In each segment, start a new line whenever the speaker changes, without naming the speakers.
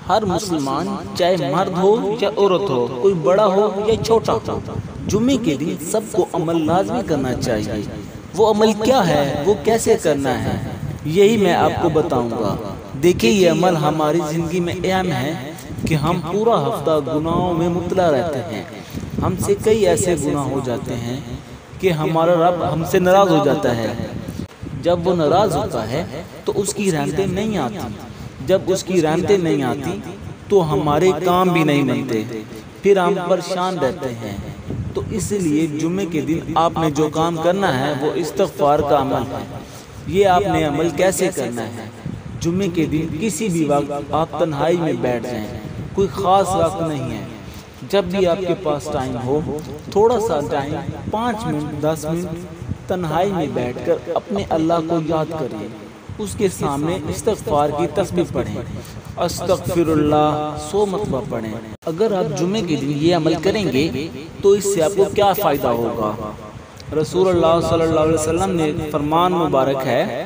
ہر مسلمان چاہے مرد ہو یا عورت ہو، کوئی بڑا ہو یا چھوٹا ہو، جمعے کے دن سب کو عمل لازمی کرنا چاہیے۔ وہ عمل کیا ہے، وہ کیسے کرنا ہے، یہی میں آپ کو بتاؤں گا۔ دیکھیں، یہ عمل ہماری زندگی میں اہم ہے کہ ہم پورا ہفتہ گناہوں میں مبتلا رہتے ہیں۔ ہم سے کئی ایسے گناہ ہو جاتے ہیں کہ ہمارا رب ہم سے ناراض ہو جاتا ہے۔ جب وہ ناراض ہوتا ہے تو اس کی رحمتیں نہیں آتی۔ جب اس کی رحمتیں نہیں آتی تو ہمارے کام بھی نہیں بنتے، پھر ہم پریشان رہتے ہیں۔ تو اس لیے جمعے کے دن آپ نے جو کام کرنا ہے وہ استغفار کا عمل ہے۔ یہ آپ نے عمل کیسے کرنا ہے؟ جمعے کے دن کسی بھی وقت آپ تنہائی میں بیٹھ جائیں، کوئی خاص وقت نہیں ہے، جب بھی آپ کے پاس ٹائم ہو، تھوڑا سا ٹائم 5 منٹ 10 منٹ تنہائی میں بیٹھ کر اپنے اللہ کو یاد کریں، اس کے سامنے استغفار کی تسبیح پڑھیں، استغفر اللہ 100 مرتبہ پڑھیں۔ اگر آپ جمعے کے دن یہ عمل کریں گے تو اس سے آپ کو کیا فائدہ ہوگا؟ رسول اللہ صلی اللہ علیہ وسلم نے فرمان مبارک ہے،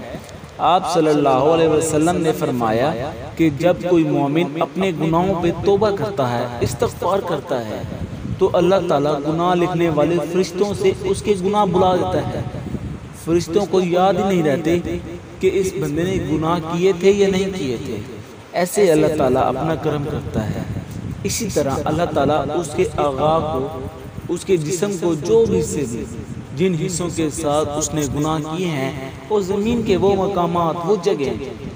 آپ صلی اللہ علیہ وسلم نے فرمایا کہ جب کوئی مومن اپنے گناہوں پہ توبہ کرتا ہے، استغفار کرتا ہے، تو اللہ تعالیٰ گناہ لکھنے والے فرشتوں سے اس کے گناہ بلا دیتا ہے۔ فرشتوں کو یاد ہی نہیں رہتے کہ اس بندے نے گناہ کیے تھے یا نہیں کیے تھے۔ ایسے اللہ تعالیٰ اپنا کرم کرتا ہے۔ اسی طرح اللہ تعالیٰ اس کے آغا کو، اس کے جسم کو جو بھی حصے دے، جن حصوں کے ساتھ اس نے گناہ کیے ہیں، وہ زمین کے وہ مقامات، وہ جگہ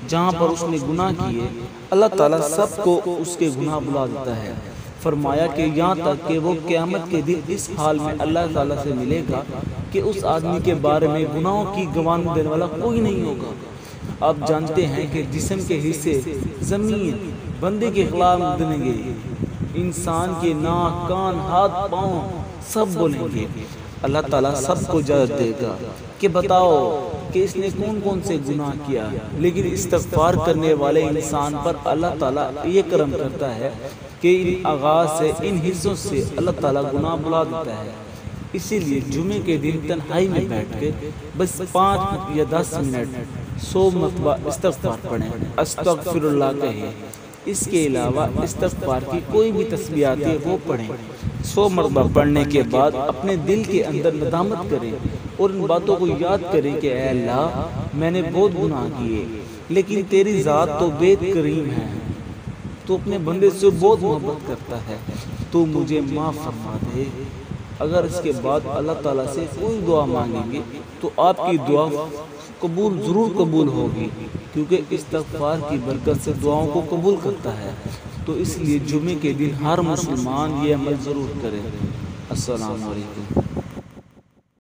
جہاں پر اس نے گناہ کیے، اللہ تعالیٰ سب کو اس کے گناہ بلا دیتا ہے۔ فرمایا کہ یہاں تک کہ وہ قیامت کے دن اس حال میں اللہ تعالیٰ سے ملے گا کہ اس آدمی کے بارے میں گناہوں کی گواہی دینے والا کوئی نہیں ہوگا۔ آپ جانتے ہیں کہ جسم کے حصے زمین بندے کے خلاف دیں گے، انسان کے ناک، کان، ہاتھ، پاؤں سب بولیں گے۔ اللہ تعالیٰ سب کو اجازت دے گا کہ بتاؤ کہ اس نے کون کون سے گناہ کیا، لیکن استغفار کرنے والے انسان پر اللہ تعالیٰ یہ کرم کرتا ہے کہ ان آغاز سے، ان حصوں سے اللہ تعالیٰ گناہ بلا دیتا ہے۔ اسی لیے جمعے کے دن تنہائی میں بیٹھ کے بس 5 یا 10 منٹ 100 مرتبہ استغفار پڑھیں، استغفر اللہ کہیں۔ اس کے علاوہ استغفار کی کوئی بھی تسبیح آتی ہے وہ پڑھیں۔ 100 مرتبہ پڑھنے کے بعد اپنے دل کے اندر ندامت کریں اور ان باتوں کو یاد کریں کہ اے اللہ، میں نے بہت گناہ کیے، لیکن تیری ذات تو بے کریم ہے، تو اپنے بندے سے بہت محبت کرتا ہے، تو مجھے معاف فرما دے۔ اگر اس کے بعد اللہ تعالیٰ سے کوئی دعا مانگیں گے تو آپ کی دعا ضرور قبول ہوگی، کیونکہ استغفار کی برکت سے دعاؤں کو قبول کرتا ہے۔ تو اس لیے جمعے کے دن ہر مسلمان یہ عمل ضرور کرے۔ السلام علیکم۔